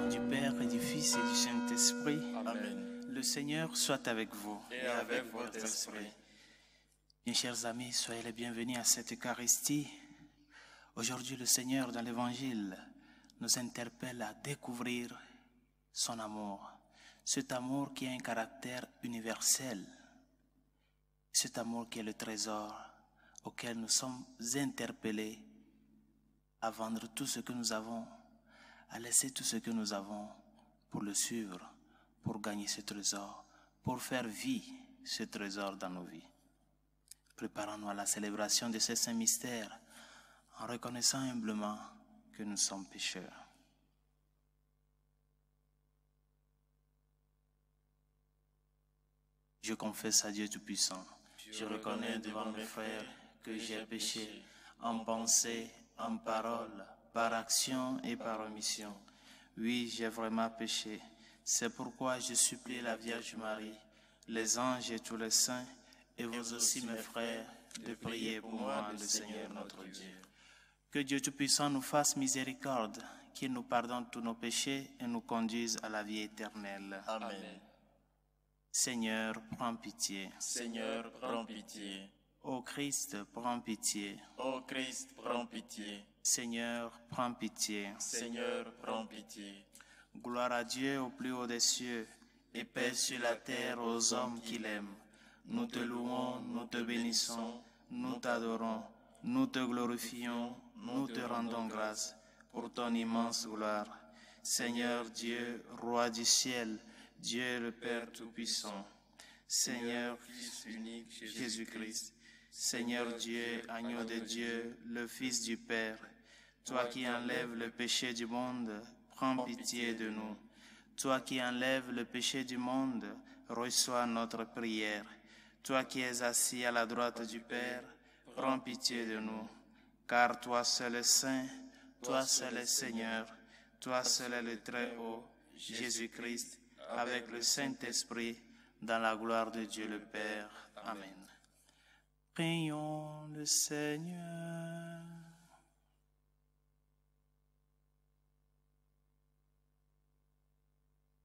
du Père et du Fils et du Saint-Esprit. Amen. Le Seigneur soit avec vous. Et avec votre esprit. Mes chers amis, soyez les bienvenus à cette Eucharistie. Aujourd'hui, le Seigneur, dans l'Évangile, nous interpelle à découvrir son amour. Cet amour qui a un caractère universel. Cet amour qui est le trésor auquel nous sommes interpellés à vendre tout ce que nous avons, à laisser tout ce que nous avons pour le suivre, pour gagner ce trésor, pour faire vie ce trésor dans nos vies. Préparons-nous à la célébration de ce saint mystère en reconnaissant humblement que nous sommes pécheurs. Je confesse à Dieu Tout-Puissant, je reconnais devant mes frères que j'ai péché en pensée, en parole, par action et par omission. Oui, j'ai vraiment péché. C'est pourquoi je supplie la Vierge Marie, les anges et tous les saints, et vous aussi mes frères, de prier pour moi, le Seigneur notre Dieu. Que Dieu Tout-Puissant nous fasse miséricorde, qu'il nous pardonne tous nos péchés et nous conduise à la vie éternelle. Amen. Seigneur, prends pitié. Seigneur, prends pitié. Ô Christ, prends pitié. Ô Christ, prends pitié. Seigneur, prends pitié. Seigneur, prends pitié. Gloire à Dieu au plus haut des cieux, et paix sur la terre aux hommes qu'il aime. Nous te louons, nous te bénissons, nous t'adorons, nous te glorifions, nous te rendons grâce pour ton immense gloire. Seigneur Dieu, Roi du ciel, Dieu le Père Tout-Puissant, Seigneur Fils unique Jésus-Christ, Seigneur Dieu, agneau de Dieu, le Fils du Père, toi qui enlèves le péché du monde, prends pitié de nous. Toi qui enlèves le péché du monde, reçois notre prière. Toi qui es assis à la droite du Père, prends pitié de nous. Car toi seul est saint, toi seul est Seigneur, toi seul est le Très-Haut, Jésus-Christ, avec le Saint-Esprit, dans la gloire de Dieu le Père. Amen. Prions le Seigneur.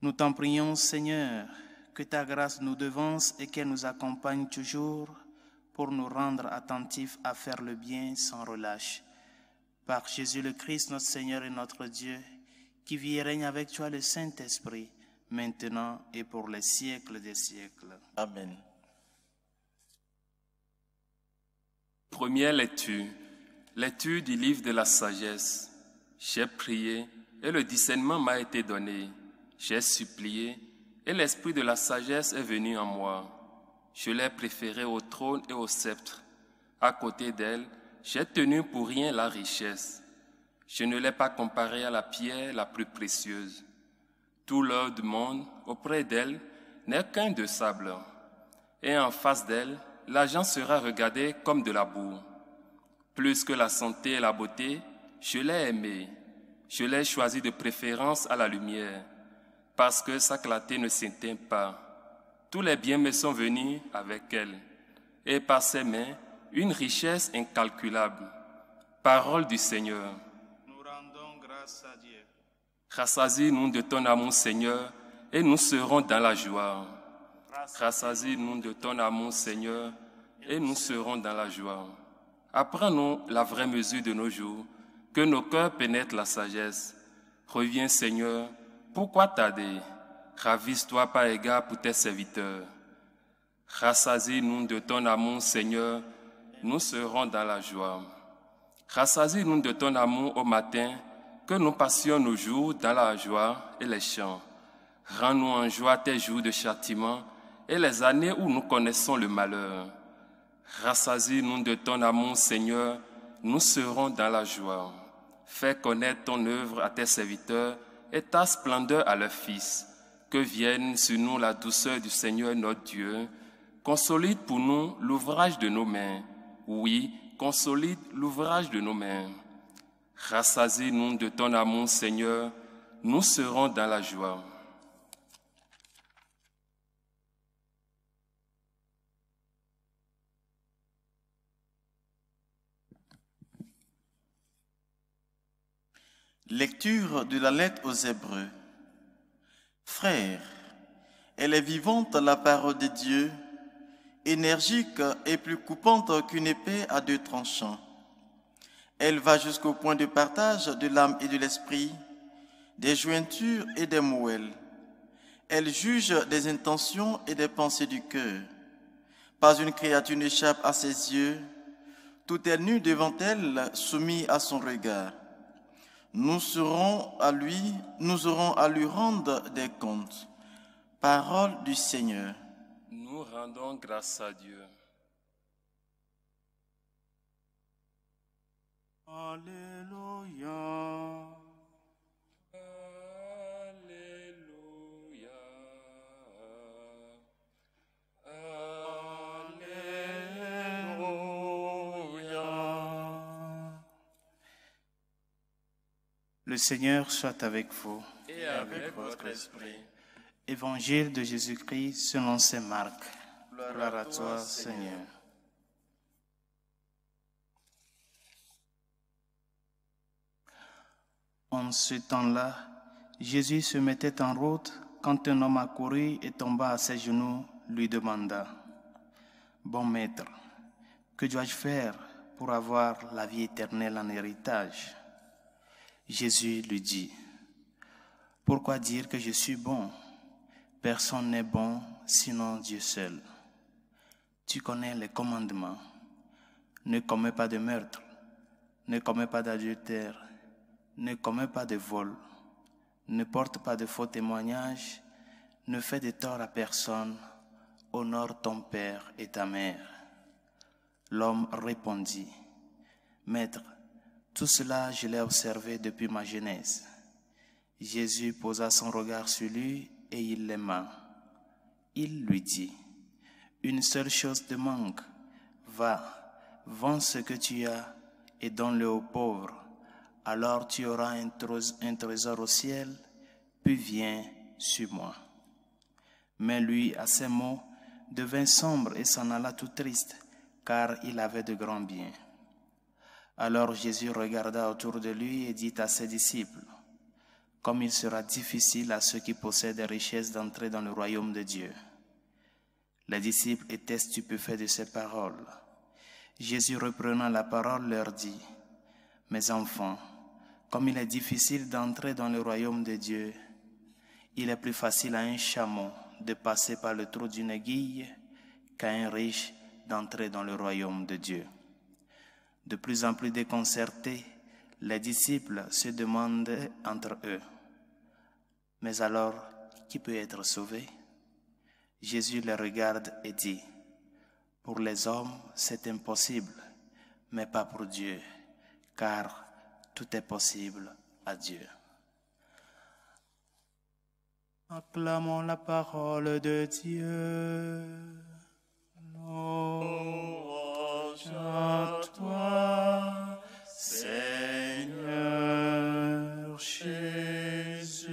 Nous t'en prions, Seigneur, que ta grâce nous devance et qu'elle nous accompagne toujours pour nous rendre attentifs à faire le bien sans relâche. Par Jésus le Christ, notre Seigneur et notre Dieu, qui vit et règne avec toi le Saint-Esprit, maintenant et pour les siècles des siècles. Amen. Première lecture. Lecture du livre de la sagesse. J'ai prié et le discernement m'a été donné. J'ai supplié et l'esprit de la sagesse est venu en moi. Je l'ai préférée au trône et au sceptre. À côté d'elle, j'ai tenu pour rien la richesse. Je ne l'ai pas comparée à la pierre la plus précieuse. Tout l'or du monde auprès d'elle n'est qu'un de sable. Et en face d'elle, l'argent sera regardé comme de la boue. Plus que la santé et la beauté, je l'ai aimée. Je l'ai choisie de préférence à la lumière, parce que sa clarté ne s'éteint pas. Tous les biens me sont venus avec elle, et par ses mains, une richesse incalculable. Parole du Seigneur. Nous rendons grâce à Dieu. Rassasie-nous de ton amour, Seigneur, et nous serons dans la joie. Rassasie-nous de ton amour, Seigneur, et nous serons dans la joie. Apprends-nous la vraie mesure de nos jours, que nos cœurs pénètrent la sagesse. Reviens, Seigneur, pourquoi tarder? Ravise-toi par égard pour tes serviteurs. Rassasie-nous de ton amour, Seigneur, nous serons dans la joie. Rassasie-nous de ton amour au matin, que nous passions nos jours dans la joie et les chants. Rends-nous en joie tes jours de châtiment et les années où nous connaissons le malheur. Rassasie-nous de ton amour, Seigneur, nous serons dans la joie. Fais connaître ton œuvre à tes serviteurs et ta splendeur à leurs fils. Que vienne sur nous la douceur du Seigneur notre Dieu. Consolide pour nous l'ouvrage de nos mains. Oui, consolide l'ouvrage de nos mains. Rassasie-nous de ton amour, Seigneur, nous serons dans la joie. Lecture de la lettre aux Hébreux. Frères, elle est vivante la parole de Dieu, énergique et plus coupante qu'une épée à deux tranchants. Elle va jusqu'au point de partage de l'âme et de l'esprit, des jointures et des moelles. Elle juge des intentions et des pensées du cœur. Pas une créature n'échappe à ses yeux. Tout est nu devant elle, soumis à son regard. Nous aurons à lui rendre des comptes. Parole du Seigneur. Nous rendons grâce à Dieu. Alléluia. Alléluia. Alléluia. Le Seigneur soit avec vous. Et avec votre esprit. Évangile de Jésus-Christ selon saint Marc. Gloire à toi, Seigneur. En ce temps-là, Jésus se mettait en route quand un homme accourut et tomba à ses genoux, lui demanda: Bon maître, que dois-je faire pour avoir la vie éternelle en héritage? Jésus lui dit: Pourquoi dire que je suis bon? Personne n'est bon sinon Dieu seul. Tu connais les commandements. Ne commets pas de meurtre, ne commets pas d'adultère, ne commets pas de vol, ne porte pas de faux témoignages, ne fais de tort à personne, honore ton père et ta mère. L'homme répondit: Maître, tout cela je l'ai observé depuis ma jeunesse. Jésus posa son regard sur lui et il l'aima. Il lui dit: Une seule chose te manque. Va, vends ce que tu as et donne-le aux pauvres. Alors tu auras un trésor au ciel, puis viens, suis-moi. Mais lui, à ces mots, devint sombre et s'en alla tout triste, car il avait de grands biens. Alors Jésus regarda autour de lui et dit à ses disciples: Comme il sera difficile à ceux qui possèdent des richesses d'entrer dans le royaume de Dieu. Les disciples étaient stupéfaits de ces paroles. Jésus, reprenant la parole, leur dit: Mes enfants, comme il est difficile d'entrer dans le royaume de Dieu, il est plus facile à un chameau de passer par le trou d'une aiguille qu'à un riche d'entrer dans le royaume de Dieu. De plus en plus déconcertés, les disciples se demandaient entre eux: Mais alors, qui peut être sauvé? Jésus les regarde et dit: Pour les hommes, c'est impossible, mais pas pour Dieu, car tout est possible à Dieu. Acclamons la parole de Dieu. Louange à toi, Seigneur Jésus.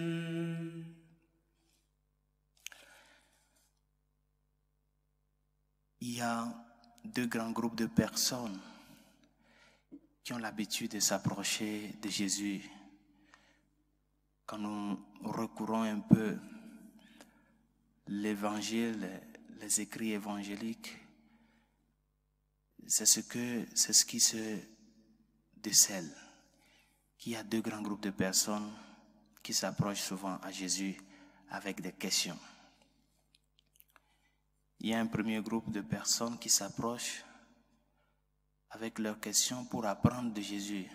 Il y a deux grands groupes de personnes qui ont l'habitude de s'approcher de Jésus. Quand nous recourons un peu l'évangile, les écrits évangéliques, c'est ce qui se décèle, qu'il y a deux grands groupes de personnes qui s'approchent souvent à Jésus avec des questions. Il y a un premier groupe de personnes qui s'approchent avec leurs questions pour apprendre de Jésus,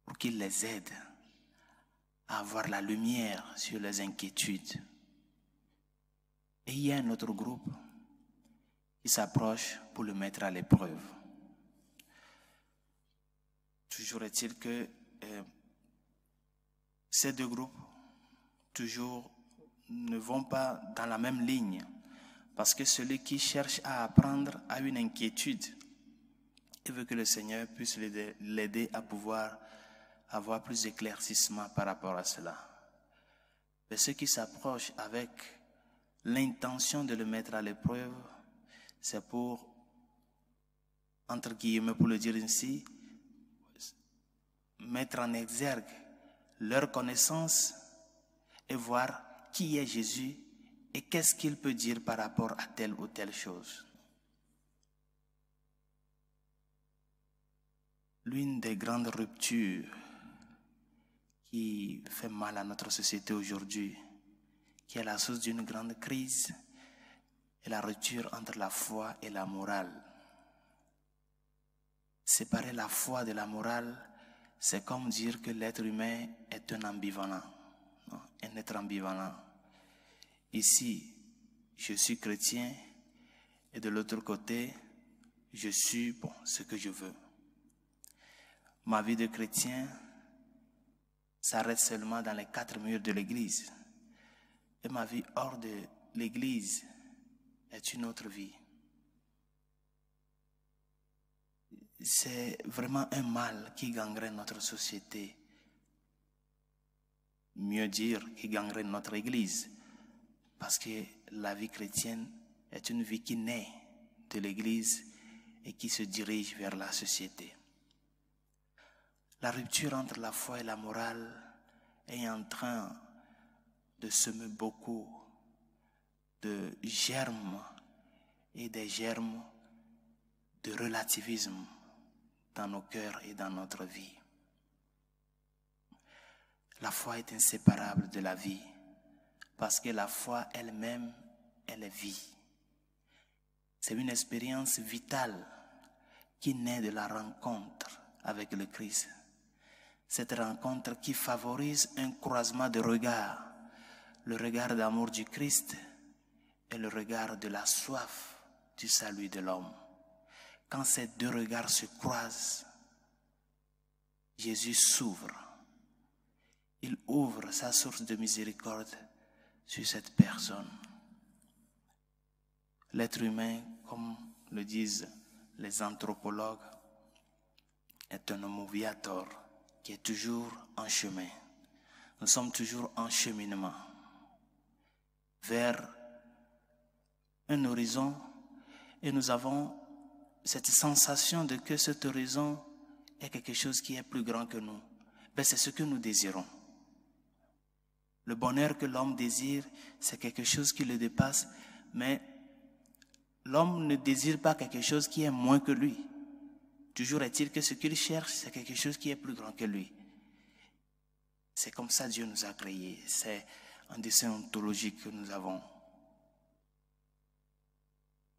pour qu'il les aide à avoir la lumière sur les inquiétudes. Et il y a un autre groupe qui s'approche pour le mettre à l'épreuve. Toujours est-il que ces deux groupes toujours ne vont pas dans la même ligne, parce que celui qui cherche à apprendre a une inquiétude et veut que le Seigneur puisse l'aider à pouvoir avoir plus d'éclaircissement par rapport à cela. Mais ceux qui s'approchent avec l'intention de le mettre à l'épreuve, c'est pour, entre guillemets, pour le dire ainsi, mettre en exergue leur connaissance et voir qui est Jésus et qu'est-ce qu'il peut dire par rapport à telle ou telle chose. L'une des grandes ruptures qui fait mal à notre société aujourd'hui, qui est la source d'une grande crise, est la rupture entre la foi et la morale. Séparer la foi de la morale, c'est comme dire que l'être humain est un ambivalent, un être ambivalent. Ici, je suis chrétien et de l'autre côté, je suis ce que je veux. Ma vie de chrétien s'arrête seulement dans les 4 murs de l'église. Et ma vie hors de l'église est une autre vie. C'est vraiment un mal qui gangrène notre société. Mieux dire, qui gangrène notre église. Parce que la vie chrétienne est une vie qui naît de l'église et qui se dirige vers la société. La rupture entre la foi et la morale est en train de semer beaucoup de germes et des germes de relativisme dans nos cœurs et dans notre vie. La foi est inséparable de la vie parce que la foi elle-même, elle est vie. C'est une expérience vitale qui naît de la rencontre avec le Christ. Cette rencontre qui favorise un croisement de regards, le regard d'amour du Christ et le regard de la soif du salut de l'homme. Quand ces deux regards se croisent, Jésus s'ouvre. Il ouvre sa source de miséricorde sur cette personne. L'être humain, comme le disent les anthropologues, est un homo viator qui est toujours en chemin. Nous sommes toujours en cheminement vers un horizon et nous avons cette sensation de que cet horizon est quelque chose qui est plus grand que nous. C'est ce que nous désirons. Le bonheur que l'homme désire, c'est quelque chose qui le dépasse, mais l'homme ne désire pas quelque chose qui est moins que lui. Toujours est-il que ce qu'il cherche, c'est quelque chose qui est plus grand que lui. C'est comme ça Dieu nous a créés. C'est un dessin ontologique que nous avons.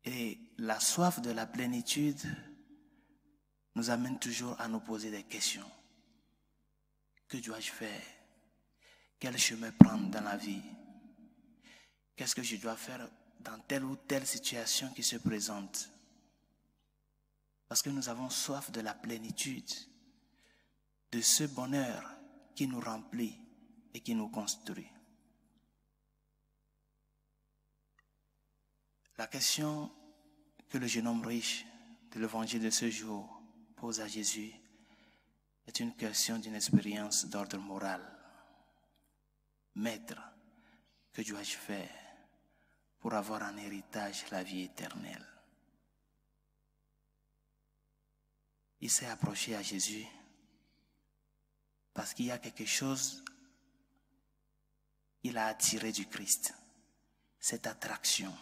Et la soif de la plénitude nous amène toujours à nous poser des questions. Que dois-je faire? Quel chemin prendre dans la vie? Qu'est-ce que je dois faire dans telle ou telle situation qui se présente? Parce que nous avons soif de la plénitude, de ce bonheur qui nous remplit et qui nous construit. La question que le jeune homme riche de l'évangile de ce jour pose à Jésus est une question d'une expérience d'ordre moral. Maître, que dois-je faire pour avoir en héritage la vie éternelle? Il s'est approché à Jésus parce qu'il y a quelque chose qu'il a attiré du Christ. Cette attraction.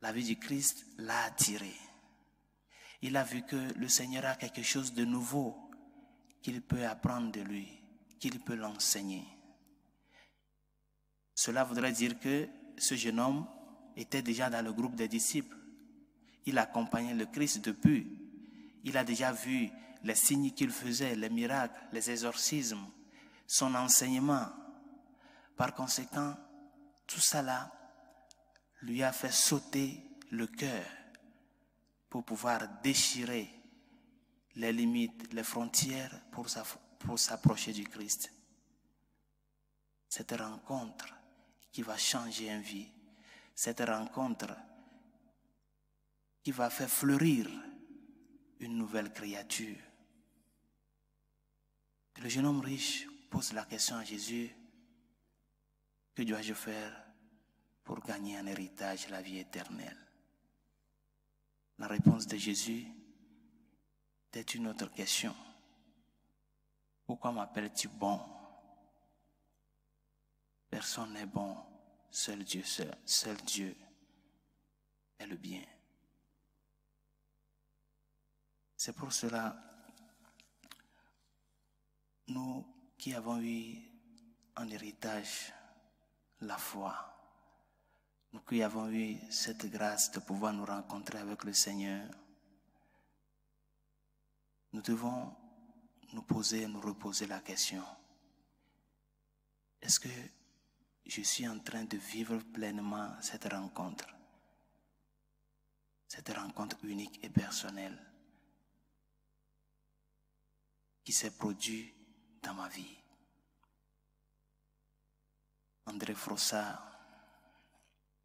La vie du Christ l'a attiré. Il a vu que le Seigneur a quelque chose de nouveau qu'il peut apprendre de lui, qu'il peut l'enseigner. Cela voudrait dire que ce jeune homme était déjà dans le groupe des disciples. Il accompagnait le Christ depuis. Il a déjà vu les signes qu'il faisait, les miracles, les exorcismes, son enseignement. Par conséquent, tout cela lui a fait sauter le cœur pour pouvoir déchirer les limites, les frontières pour s'approcher du Christ. Cette rencontre qui va changer une vie, cette rencontre qui va faire fleurir une nouvelle créature. Le jeune homme riche pose la question à Jésus: que dois-je faire pour gagner en héritage la vie éternelle? La réponse de Jésus est une autre question. Pourquoi m'appelles-tu bon? Personne n'est bon, seul Dieu est le bien. C'est pour cela, nous qui avons eu en héritage la foi, nous qui avons eu cette grâce de pouvoir nous rencontrer avec le Seigneur, nous devons nous reposer la question. Est-ce que je suis en train de vivre pleinement cette rencontre unique et personnelle qui s'est produite dans ma vie? André Frossard,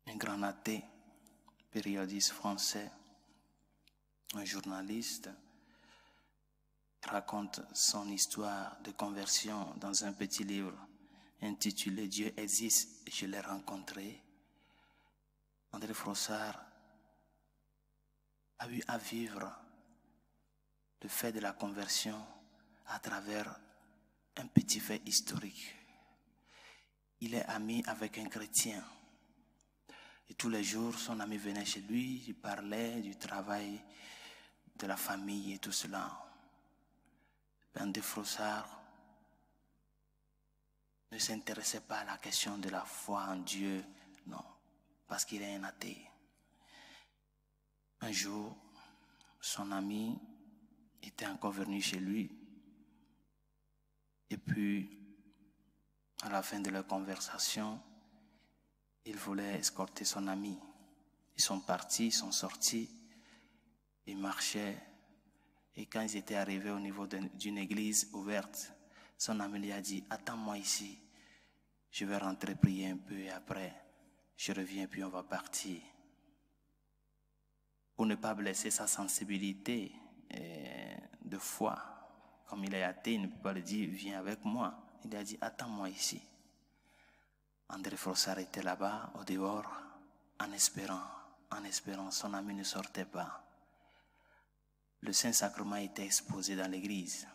un grand athée, périodiste français, un journaliste, raconte son histoire de conversion dans un petit livre intitulé « Dieu existe, je l'ai rencontré ». André Frossard a eu à vivre le fait de la conversion à travers un petit fait historique. Il est ami avec un chrétien. Et tous les jours, son ami venait chez lui, il parlait du travail, de la famille et tout cela. André Frossard ne s'intéressait pas à la question de la foi en Dieu, non, parce qu'il est un athée. Un jour, son ami était encore venu chez lui. Et puis, à la fin de leur conversation, il voulait escorter son ami. Ils sont partis, ils sont sortis, ils marchaient. Et quand ils étaient arrivés au niveau d'une église ouverte, son ami lui a dit « Attends-moi ici, je vais rentrer prier un peu et après, je reviens puis on va partir. » Pour ne pas blesser sa sensibilité de foi, comme il est athée, il ne peut pas lui dire « Viens avec moi ». Il a dit « Attends-moi ici ». André Frossard était là-bas, au dehors, en espérant, son ami ne sortait pas. Le Saint-Sacrement était exposé dans l'église.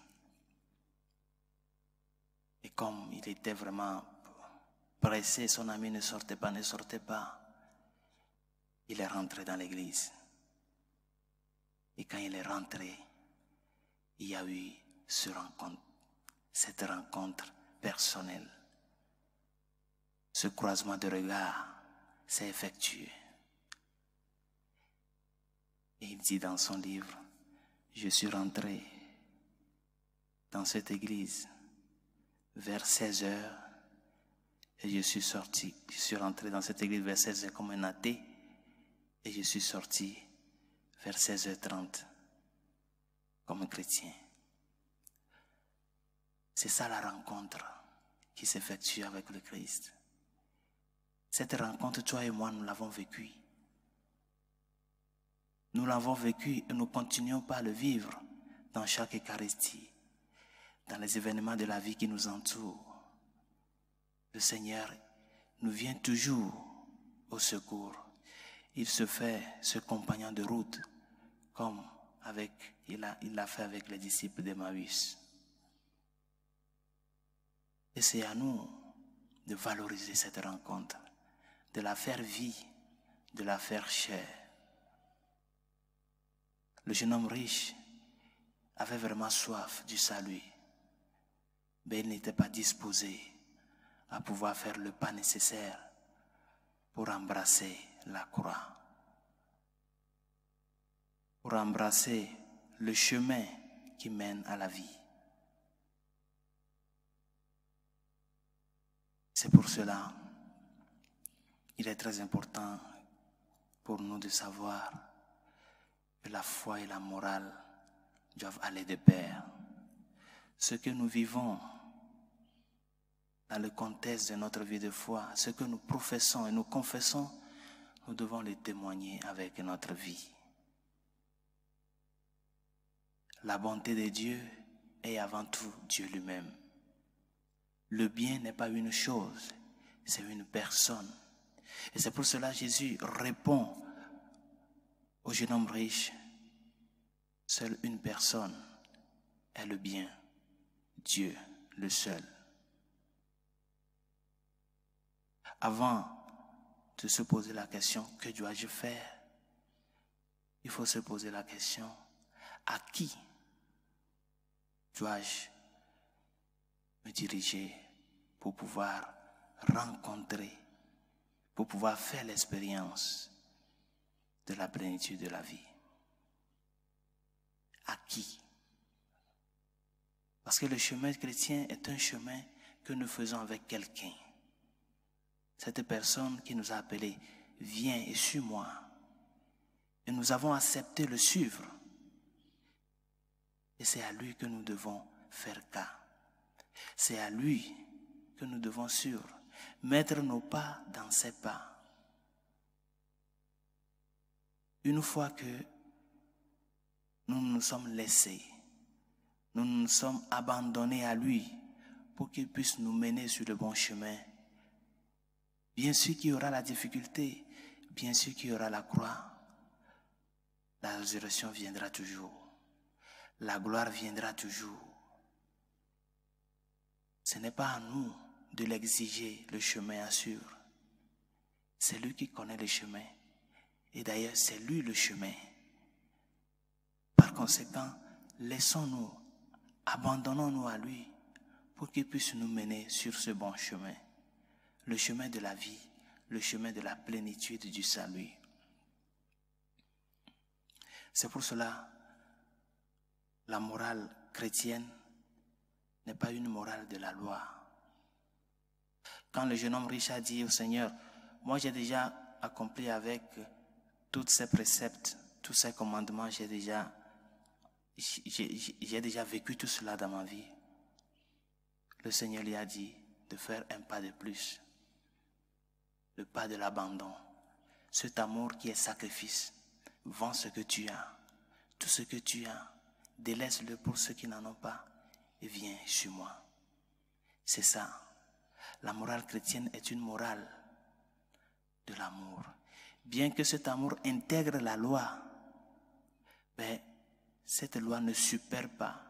Et comme il était vraiment pressé, son ami ne sortait pas. Il est rentré dans l'église. Et quand il est rentré, il y a eu cette rencontre personnelle. Ce croisement de regards s'est effectué. Et il dit dans son livre, je suis rentré dans cette église vers 16 heures et je suis sorti. Je suis rentré dans cette église vers 16 heures comme un athée et je suis sorti vers 16h30 comme un chrétien. C'est ça la rencontre qui s'effectue avec le Christ. Cette rencontre, toi et moi, nous l'avons vécue. Nous l'avons vécu et nous continuons par le vivre dans chaque Eucharistie, dans les événements de la vie qui nous entourent. Le Seigneur nous vient toujours au secours. Il se fait ce compagnon de route comme il l'a fait avec les disciples d'Emmaüs. Et c'est à nous de valoriser cette rencontre, de la faire vie, de la faire chair. Le jeune homme riche avait vraiment soif du salut, mais il n'était pas disposé à pouvoir faire le pas nécessaire pour embrasser la croix, pour embrasser le chemin qui mène à la vie. C'est pour cela qu'il est très important pour nous de savoir que la foi et la morale doivent aller de pair. Ce que nous vivons dans le contexte de notre vie de foi, ce que nous professons et nous confessons, nous devons le témoigner avec notre vie. La bonté de Dieu est avant tout Dieu lui-même. Le bien n'est pas une chose, c'est une personne. Et c'est pour cela que Jésus répond au jeune homme riche, seule une personne est le bien, Dieu, le seul. avant de se poser la question, que dois-je faire? Il faut se poser la question, à qui dois-je me diriger pour pouvoir rencontrer, pour pouvoir faire l'expérience de la plénitude de la vie? À qui? Parce que le chemin chrétien est un chemin que nous faisons avec quelqu'un. Cette personne qui nous a appelés, viens et suis-moi. Et nous avons accepté le suivre. Et c'est à lui que nous devons faire cas. C'est à lui que nous devons suivre, mettre nos pas dans ses pas. Une fois que nous nous sommes laissés, nous nous sommes abandonnés à lui pour qu'il puisse nous mener sur le bon chemin. Bien sûr qu'il y aura la difficulté, bien sûr qu'il y aura la croix. La résurrection viendra toujours. La gloire viendra toujours. Ce n'est pas à nous de l'exiger, le chemin à suivre. C'est lui qui connaît le chemin. Et d'ailleurs, c'est lui le chemin. Par conséquent, laissons-nous, abandonnons-nous à lui pour qu'il puisse nous mener sur ce bon chemin. Le chemin de la vie, le chemin de la plénitude du salut. C'est pour cela, la morale chrétienne n'est pas une morale de la loi. Quand le jeune homme riche a dit au Seigneur, moi j'ai déjà accompli avec tous ces préceptes, tous ces commandements, j'ai déjà vécu tout cela dans ma vie. Le Seigneur lui a dit de faire un pas de plus. Le pas de l'abandon. Cet amour qui est sacrifice. Vends ce que tu as. Tout ce que tu as. Délaisse-le pour ceux qui n'en ont pas. Et viens chez moi. C'est ça. La morale chrétienne est une morale de l'amour. Bien que cet amour intègre la loi, mais cette loi ne supère pas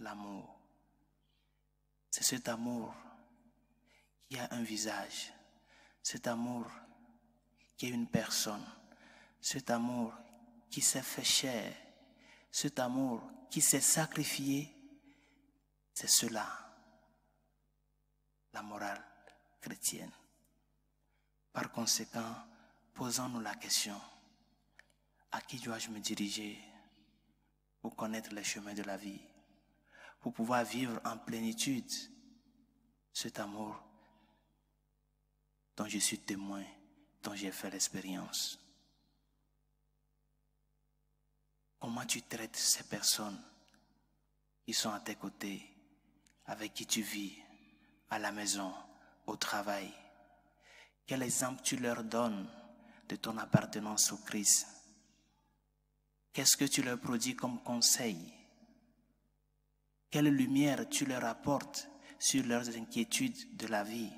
l'amour. C'est cet amour qui a un visage, cet amour qui est une personne, cet amour qui s'est fait chair, cet amour qui s'est sacrifié. C'est cela, la morale chrétienne. Par conséquent, posons-nous la question, à qui dois-je me diriger pour connaître les chemins de la vie, pour pouvoir vivre en plénitude cet amour dont je suis témoin, dont j'ai fait l'expérience. Comment tu traites ces personnes qui sont à tes côtés, avec qui tu vis, à la maison, au travail? Quel exemple tu leur donnes de ton appartenance au Christ? Qu'est-ce que tu leur prodigues comme conseil? Quelle lumière tu leur apportes sur leurs inquiétudes de la vie,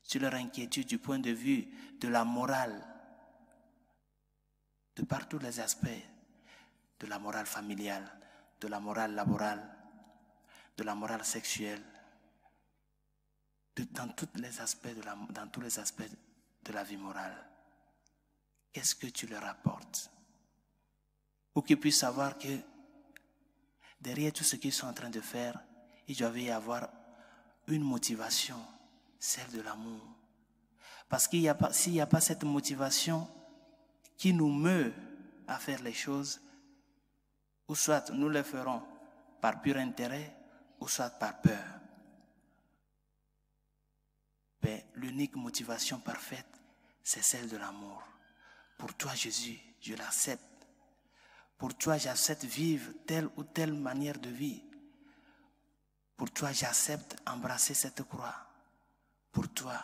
sur leurs inquiétudes du point de vue de la morale, de par tous les aspects, de la morale familiale, de la morale laborale, de la morale sexuelle, dans tous les aspects de la vie morale. Qu'est-ce que tu leur apportes? Pour qu'ils puissent savoir que derrière tout ce qu'ils sont en train de faire, il doit y avoir une motivation, celle de l'amour. Parce s'il n'y a pas cette motivation qui nous meut à faire les choses, ou soit nous les ferons par pur intérêt, ou soit par peur. Mais l'unique motivation parfaite, c'est celle de l'amour. Pour toi, Jésus, je l'accepte. Pour toi, j'accepte vivre telle ou telle manière de vie. Pour toi, j'accepte embrasser cette croix. Pour toi,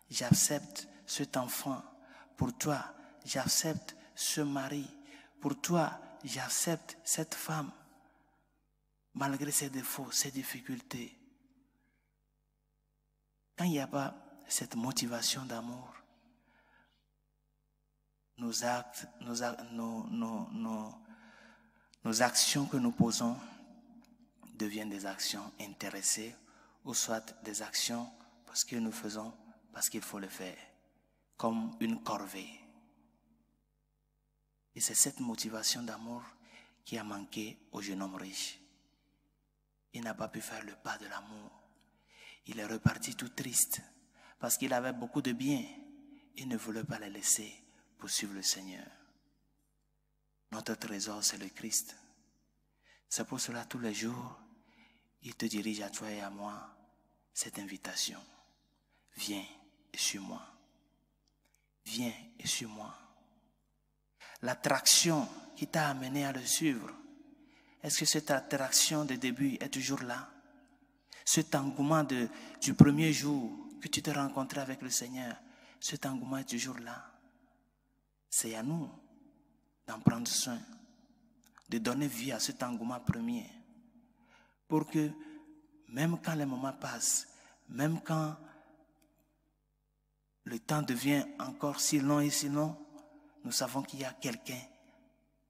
j'accepte cet enfant. Pour toi, j'accepte ce mari. Pour toi, j'accepte cette femme. Malgré ses défauts, ses difficultés. Quand il n'y a pas cette motivation d'amour, nos actes, nos actions que nous posons deviennent des actions intéressées ou soit des actions parce que nous faisons parce qu'il faut le faire, comme une corvée. Et c'est cette motivation d'amour qui a manqué au jeune homme riche. Il n'a pas pu faire le pas de l'amour. Il est reparti tout triste parce qu'il avait beaucoup de biens. Il ne voulait pas les laisser pour suivre le Seigneur. Notre trésor, c'est le Christ. C'est pour cela, tous les jours, il te dirige à toi et à moi cette invitation. Viens et suis-moi. Viens et suis-moi. L'attraction qui t'a amené à le suivre, est-ce que cette attraction de début est toujours là? Cet engouement du premier jour que tu t'es rencontré avec le Seigneur, cet engouement est toujours là. C'est à nous d'en prendre soin, de donner vie à cet engouement premier, pour que même quand les moments passent, même quand le temps devient encore si long et si long, nous savons qu'il y a quelqu'un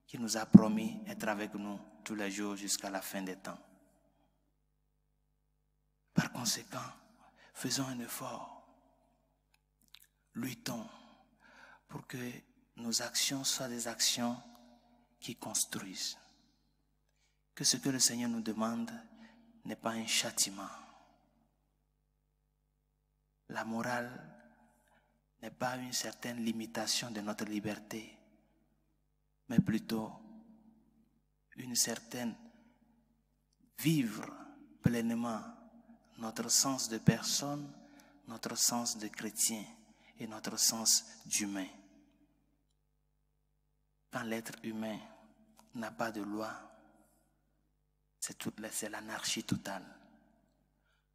qui nous a promis être avec nous tous les jours jusqu'à la fin des temps. Par conséquent, faisons un effort. Luttons pour que nos actions soient des actions qui construisent. Que ce que le Seigneur nous demande n'est pas un châtiment. La morale n'est pas une certaine limitation de notre liberté, mais plutôt une certaine vivre pleinement notre sens de personne, notre sens de chrétien et notre sens d'humain. Quand l'être humain n'a pas de loi, c'est l'anarchie totale.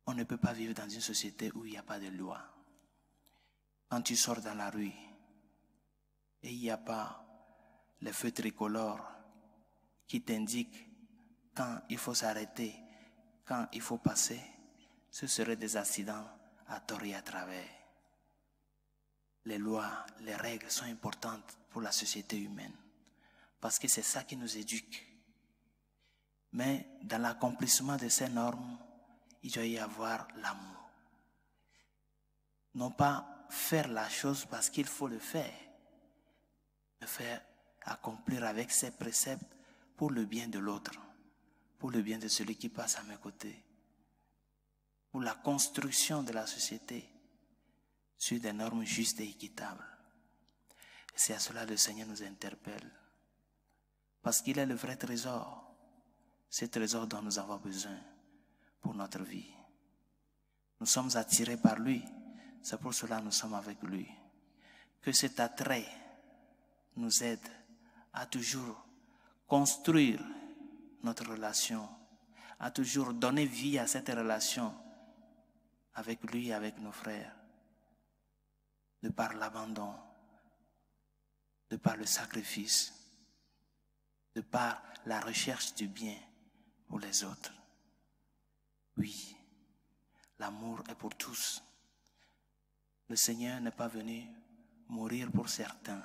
On ne peut pas vivre dans une société où il n'y a pas de loi. Quand tu sors dans la rue et il n'y a pas les feux tricolores qui t'indiquent quand il faut s'arrêter, quand il faut passer, ce seraient des accidents à tort et à travers. Les lois, les règles sont importantes pour la société humaine parce que c'est ça qui nous éduque. Mais dans l'accomplissement de ces normes, il doit y avoir l'amour. Non pas faire la chose parce qu'il faut le faire, mais faire accomplir avec ses préceptes pour le bien de l'autre, pour le bien de celui qui passe à mes côtés, pour la construction de la société sur des normes justes et équitables. Et c'est à cela que le Seigneur nous interpelle, parce qu'il est le vrai trésor, ce trésor dont nous avons besoin pour notre vie. Nous sommes attirés par lui, c'est pour cela que nous sommes avec lui. Que cet attrait nous aide à toujours construire notre relation, à toujours donner vie à cette relation avec lui et avec nos frères, de par l'abandon, de par le sacrifice, de par la recherche du bien pour les autres. Oui, l'amour est pour tous. Le Seigneur n'est pas venu mourir pour certains.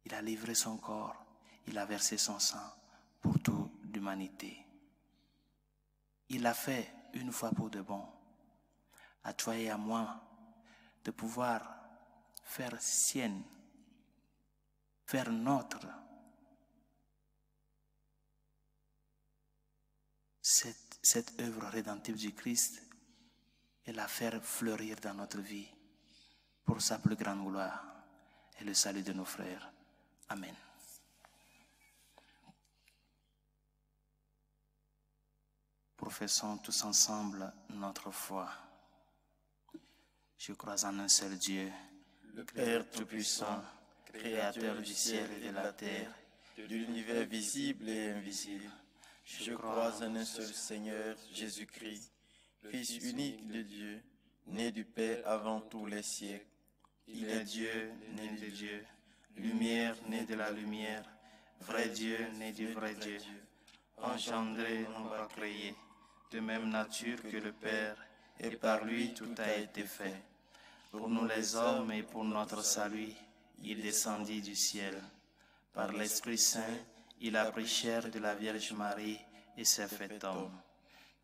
Il a livré son corps, il a versé son sang pour toute l'humanité. Il l'a fait une fois pour de bon. À toi et à moi de pouvoir faire sienne, faire notre cette œuvre rédemptive du Christ et la faire fleurir dans notre vie pour sa plus grande gloire et le salut de nos frères. Amen. Professons tous ensemble notre foi. Je crois en un seul Dieu, le Père Tout-Puissant, Créateur du ciel et de la terre, de l'univers visible et invisible. Je crois en un seul Seigneur, Jésus-Christ, Fils unique de Dieu, né du Père avant tous les siècles. Il est Dieu, né de Dieu, lumière, né de la lumière, vrai Dieu, né du vrai Dieu, engendré, non pas créé, de même nature que le Père, et par lui tout a été fait. Pour nous les hommes et pour notre salut, il descendit du ciel. Par l'Esprit Saint, il a pris chair de la Vierge Marie et s'est fait homme.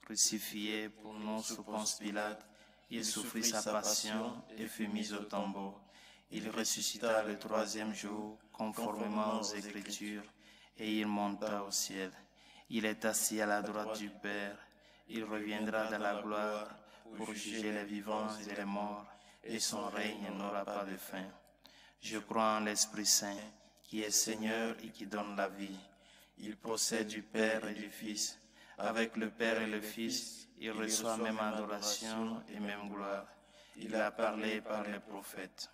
Crucifié pour nous sous Ponce Pilate, Il souffrit sa passion et fut mis au tombeau. Il ressuscita le troisième jour, conformément aux Écritures, et il monta au ciel. Il est assis à la droite du Père. Il reviendra dans la gloire pour juger les vivants et les morts, et son règne n'aura pas de fin. Je crois en l'Esprit Saint, qui est Seigneur et qui donne la vie. Il possède du Père et du Fils. Avec le Père et le Fils, il reçoit même adoration et même gloire. Il a parlé par les prophètes.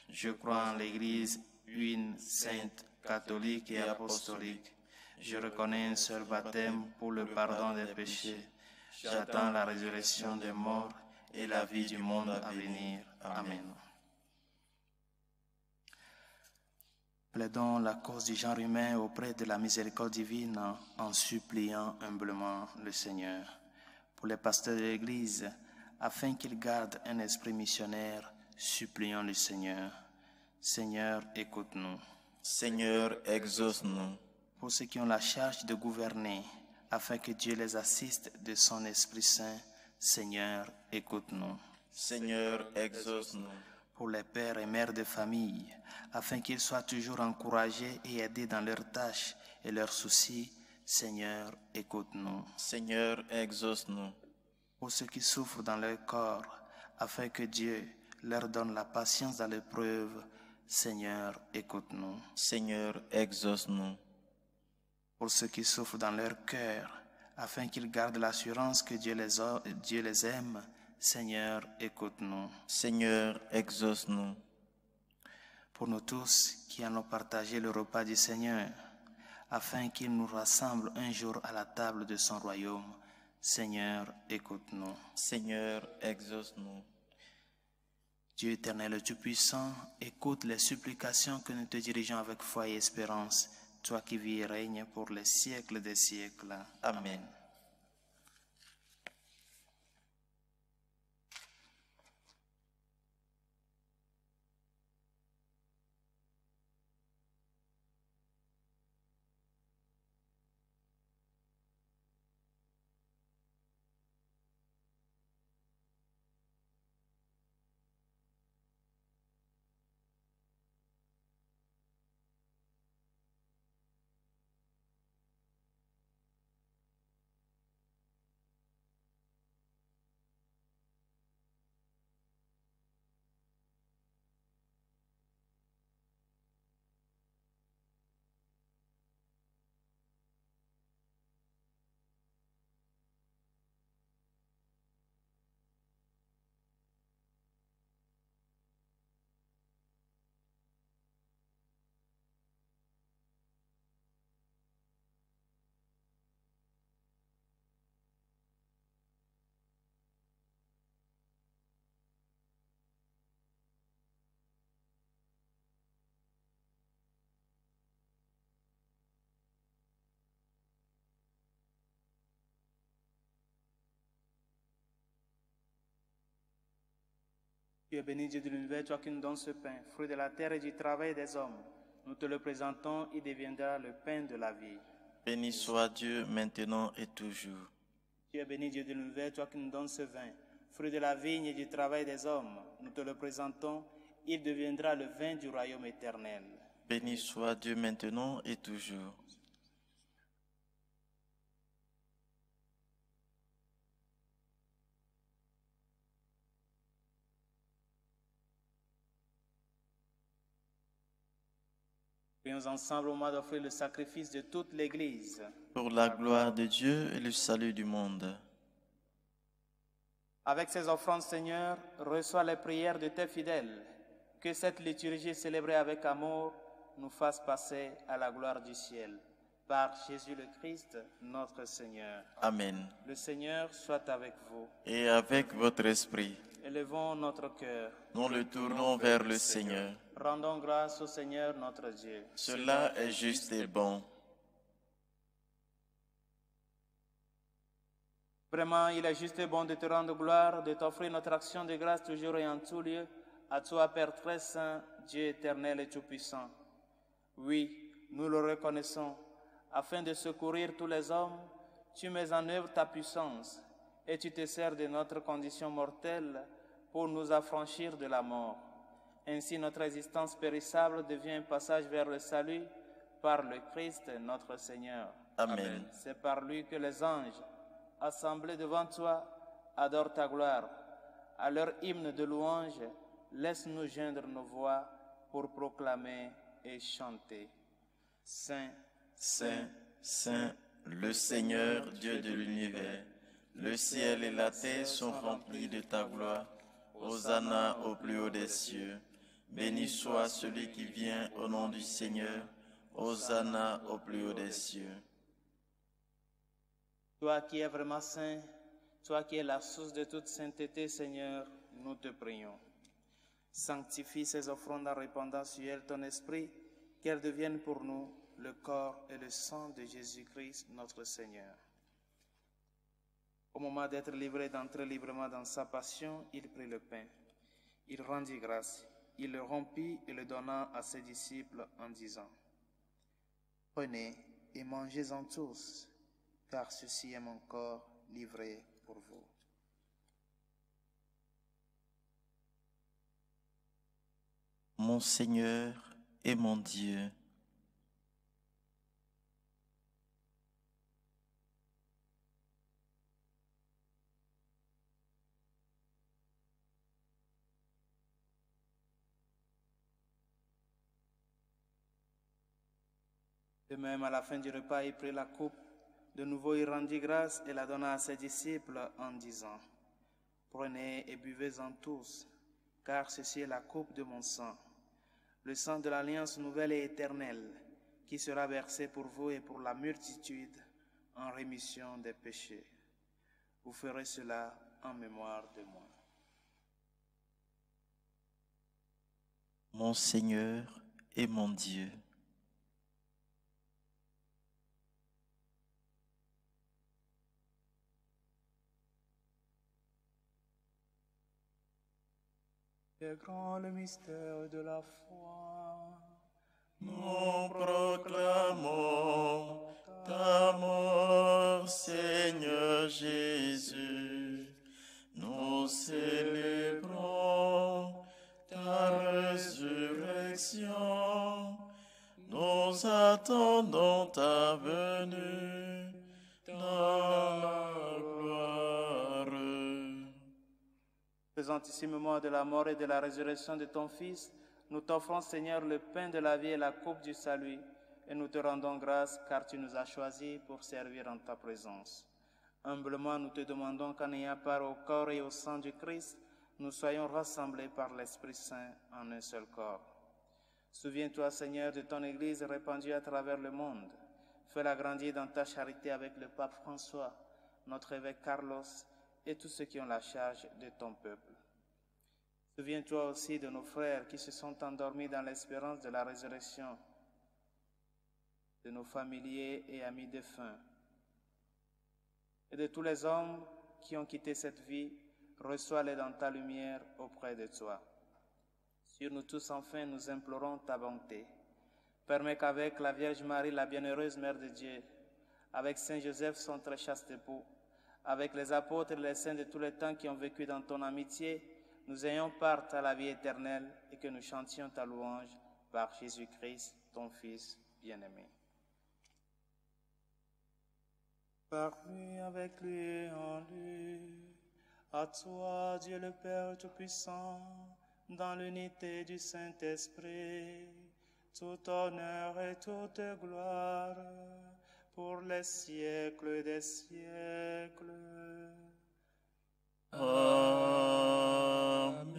Je crois en l'Église, une, sainte, catholique et apostolique. Je reconnais un seul baptême pour le pardon des péchés. J'attends la résurrection des morts et la vie du monde à venir. Amen. Plaidons la cause du genre humain auprès de la miséricorde divine en suppliant humblement le Seigneur. Pour les pasteurs de l'Église, afin qu'ils gardent un esprit missionnaire, supplions le Seigneur. Seigneur, écoute-nous. Seigneur, exauce-nous. Pour ceux qui ont la charge de gouverner, afin que Dieu les assiste de son Esprit Saint, Seigneur, écoute-nous. Seigneur, exauce-nous. Pour les pères et mères de famille, afin qu'ils soient toujours encouragés et aidés dans leurs tâches et leurs soucis, Seigneur, écoute-nous. Seigneur, exauce-nous. Pour ceux qui souffrent dans leur corps, afin que Dieu leur donne la patience dans l'épreuve, Seigneur, écoute-nous. Seigneur, exauce-nous. Pour ceux qui souffrent dans leur cœur, afin qu'ils gardent l'assurance que Dieu les aime, Seigneur, écoute-nous. Seigneur, exauce-nous. Pour nous tous qui allons partager le repas du Seigneur, afin qu'il nous rassemble un jour à la table de son royaume, Seigneur, écoute-nous. Seigneur, exauce-nous. Dieu éternel et Tout-Puissant, écoute les supplications que nous te dirigeons avec foi et espérance, toi qui vis et règnes pour les siècles des siècles. Amen. Tu es béni, Dieu de l'univers, toi qui nous donnes ce pain, fruit de la terre et du travail des hommes. Nous te le présentons, il deviendra le pain de la vie. Béni soit Dieu maintenant et toujours. Tu es béni, Dieu de l'univers, toi qui nous donnes ce vin, fruit de la vigne et du travail des hommes. Nous te le présentons, il deviendra le vin du royaume éternel. Béni soit Dieu maintenant et toujours. Prions ensemble au moment d'offrir le sacrifice de toute l'Église. Pour la gloire de Dieu et le salut du monde. Avec ces offrandes, Seigneur, reçois les prières de tes fidèles. Que cette liturgie célébrée avec amour nous fasse passer à la gloire du ciel. Par Jésus le Christ, notre Seigneur. Amen. Le Seigneur soit avec vous. Et avec votre esprit, Élevons notre cœur. nous le tournons vers le Seigneur. Rendons grâce au Seigneur notre Dieu. Cela est juste et bon. Vraiment, il est juste et bon de te rendre gloire, de t'offrir notre action de grâce toujours et en tout lieu, à toi, Père très saint, Dieu éternel et tout-puissant. Oui, nous le reconnaissons, afin de secourir tous les hommes, tu mets en œuvre ta puissance, et tu te sers de notre condition mortelle pour nous affranchir de la mort. Ainsi notre existence périssable devient un passage vers le salut par le Christ notre Seigneur. Amen. C'est par lui que les anges, assemblés devant toi, adorent ta gloire. À leur hymne de louange, laisse-nous joindre nos voix pour proclamer et chanter. Saint, Saint, Saint, le Seigneur, Dieu de l'univers, le ciel et la terre sont remplis de ta gloire. Hosanna au plus haut des cieux. Béni soit celui qui vient au nom du Seigneur. Hosanna au plus haut des cieux. Toi qui es vraiment saint, toi qui es la source de toute sainteté, Seigneur, nous te prions. Sanctifie ces offrandes en répandant sur elles ton esprit, qu'elles deviennent pour nous le corps et le sang de Jésus-Christ, notre Seigneur. Au moment d'être livré d'entrer librement dans sa passion, il prit le pain. Il rendit grâce, il le rompit et le donna à ses disciples en disant : « Prenez et mangez-en tous, car ceci est mon corps livré pour vous. » Mon Seigneur et mon Dieu, De même, à la fin du repas, il prit la coupe. De nouveau, il rendit grâce et la donna à ses disciples en disant : « Prenez et buvez-en tous, car ceci est la coupe de mon sang, le sang de l'alliance nouvelle et éternelle, qui sera versé pour vous et pour la multitude en rémission des péchés. Vous ferez cela en mémoire de moi. » mon Seigneur et mon Dieu. C'est grand le mystère de la foi. Nous proclamons ta mort, Seigneur Jésus. Nous célébrons ta résurrection. Nous attendons ta venue dans la gloire. Faisant ici mémoire de la mort et de la résurrection de ton Fils, nous t'offrons, Seigneur, le pain de la vie et la coupe du salut, et nous te rendons grâce car tu nous as choisis pour servir en ta présence. Humblement, nous te demandons qu'en ayant part au corps et au sang du Christ, nous soyons rassemblés par l'Esprit Saint en un seul corps. Souviens-toi, Seigneur, de ton Église répandue à travers le monde. Fais-la grandir dans ta charité avec le pape François, notre évêque Carlos et tous ceux qui ont la charge de ton peuple. Souviens-toi aussi de nos frères qui se sont endormis dans l'espérance de la résurrection, de nos familiers et amis défunts, et de tous les hommes qui ont quitté cette vie. Reçois-les dans ta lumière auprès de toi. Sur nous tous, enfin, nous implorons ta bonté. Permets qu'avec la Vierge Marie, la bienheureuse Mère de Dieu, avec Saint Joseph, son très chaste époux, avec les apôtres et les saints de tous les temps qui ont vécu dans ton amitié, nous ayons part à la vie éternelle et que nous chantions ta louange par Jésus-Christ, ton Fils bien-aimé. Par lui, avec lui et en lui, à toi, Dieu le Père Tout-Puissant, dans l'unité du Saint-Esprit, tout honneur et toute gloire, pour les siècles des siècles. Amen.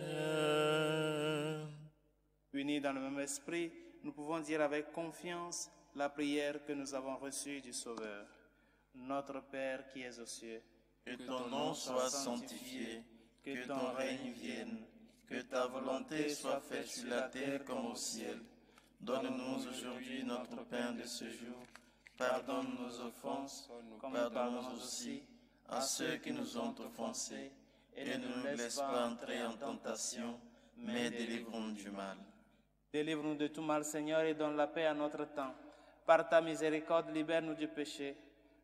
Unis dans le même esprit, nous pouvons dire avec confiance la prière que nous avons reçue du Sauveur. Notre Père qui es aux cieux, Que ton nom soit sanctifié, que ton règne vienne, que ta volonté soit faite sur la terre comme au ciel. Donne-nous aujourd'hui notre pain de ce jour. Pardonne nos offenses, comme nous pardonnons aussi à ceux qui nous ont offensés. Et ne nous laisse pas entrer en tentation, mais délivre-nous du mal. Délivre-nous de tout mal, Seigneur, et donne la paix à notre temps. Par ta miséricorde, libère-nous du péché.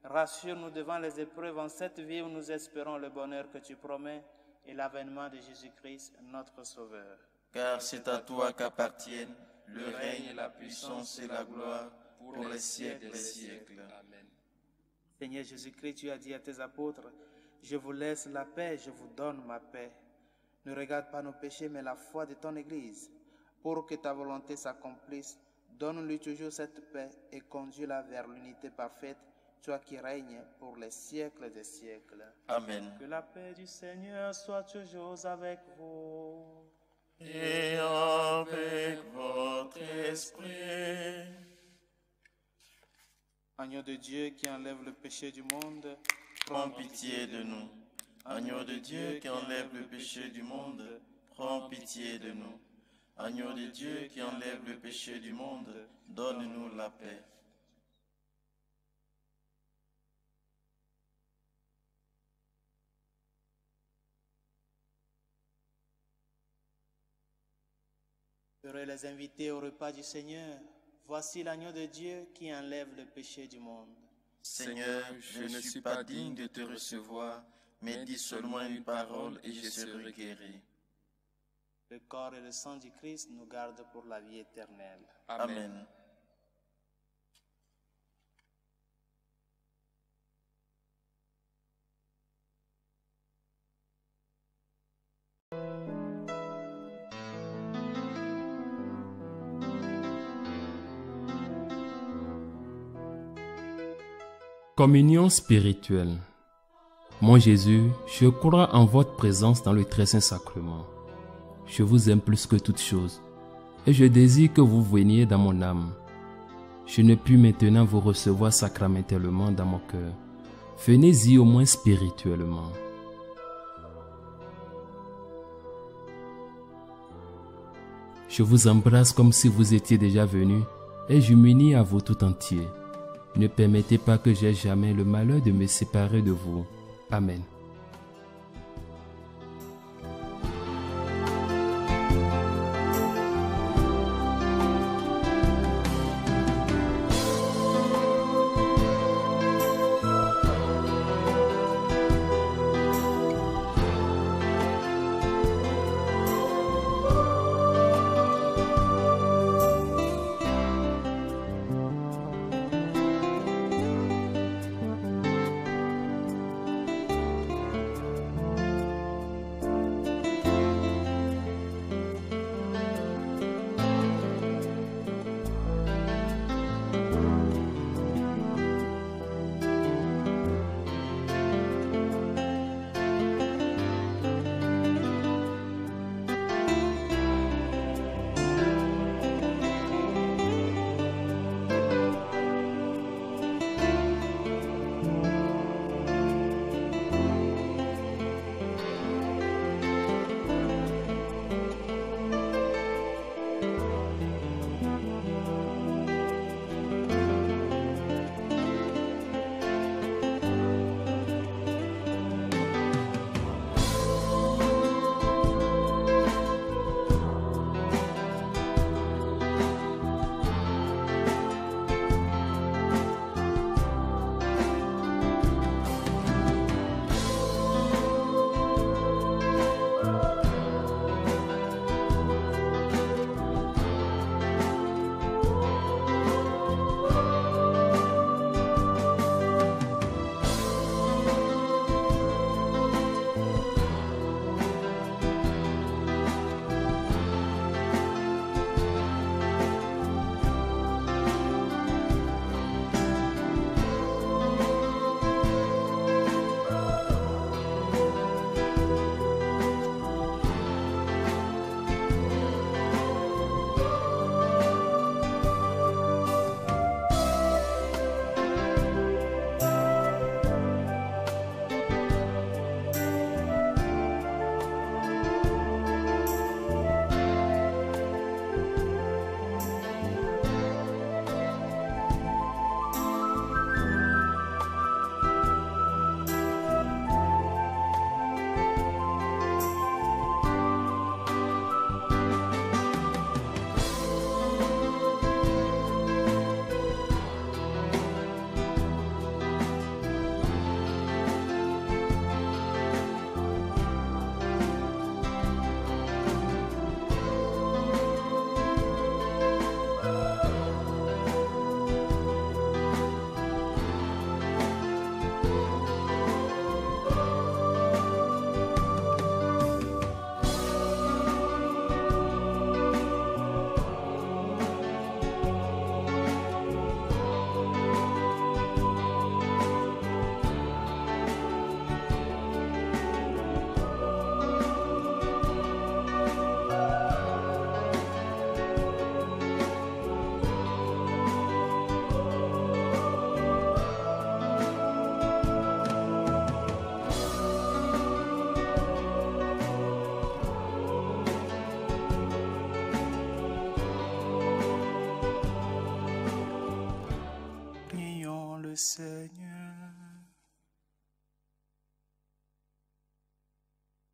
Rassure-nous devant les épreuves en cette vie où nous espérons le bonheur que tu promets. et l'avènement de Jésus-Christ, notre Sauveur. Car c'est à toi qu'appartiennent le règne, la puissance et la gloire pour les siècles des siècles. Amen. Seigneur Jésus-Christ, tu as dit à tes apôtres, « Je vous laisse la paix, je vous donne ma paix. Ne regarde pas nos péchés, mais la foi de ton Église. Pour que ta volonté s'accomplisse, donne-lui toujours cette paix et conduis-la vers l'unité parfaite, toi qui règnes pour les siècles des siècles. Amen. Que la paix du Seigneur soit toujours avec vous. Et avec votre esprit. Agneau de Dieu qui enlève le péché du monde, Prends pitié de nous. Agneau de Dieu qui enlève le péché du monde, prends pitié de nous. Agneau de Dieu qui enlève le péché du monde, donne-nous la paix. Heureux les invités au repas du Seigneur. Voici l'agneau de Dieu qui enlève le péché du monde. Seigneur, je ne suis pas digne de te recevoir, mais dis seulement une parole et je serai guéri. Le corps et le sang du Christ nous gardent pour la vie éternelle. Amen. Communion spirituelle. Mon Jésus, je crois en votre présence dans le très saint sacrement. Je vous aime plus que toute chose, et je désire que vous veniez dans mon âme. Je ne puis maintenant vous recevoir sacramentellement dans mon cœur. Venez-y au moins spirituellement. Je vous embrasse comme si vous étiez déjà venu, et je m'unis à vous tout entier. Ne permettez pas que j'aie jamais le malheur de me séparer de vous. Amen.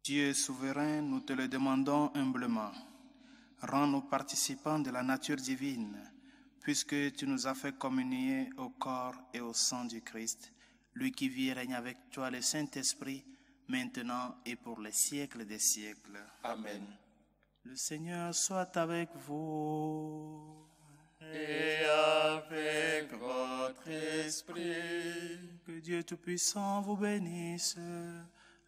Dieu souverain, nous te le demandons humblement. Rends-nous participants de la nature divine, puisque tu nous as fait communier au corps et au sang du Christ, lui qui vit et règne avec toi, le Saint-Esprit, maintenant et pour les siècles des siècles. Amen. Le Seigneur soit avec vous. Et avec votre esprit. Que Dieu Tout-Puissant vous bénisse,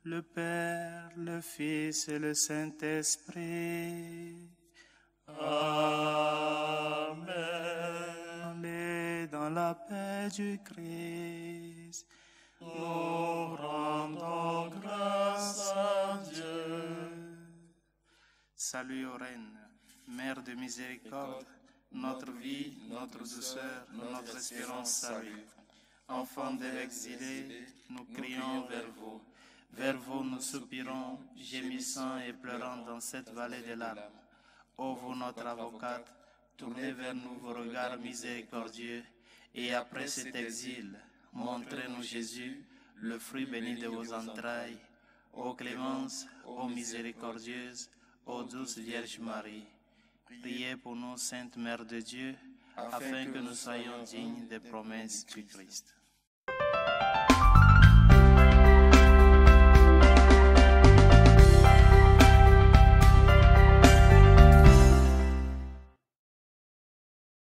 le Père, le Fils et le Saint-Esprit. Amen. Allez dans la paix du Christ. Nous rendons grâce à Dieu. Salut aux reines, Mère de miséricorde, notre vie, notre douceur, notre espérance salue. Enfants de l'exilé, nous crions vers vous. Vers vous nous soupirons, gémissant et pleurant dans cette vallée de larmes. Ô vous notre avocate, tournez vers nous vos regards miséricordieux, et après cet exil, montrez-nous Jésus, le fruit béni de vos entrailles. Ô clémence, ô miséricordieuse, ô douce Vierge Marie, priez pour nous, Sainte Mère de Dieu, afin que nous soyons dignes des promesses du Christ.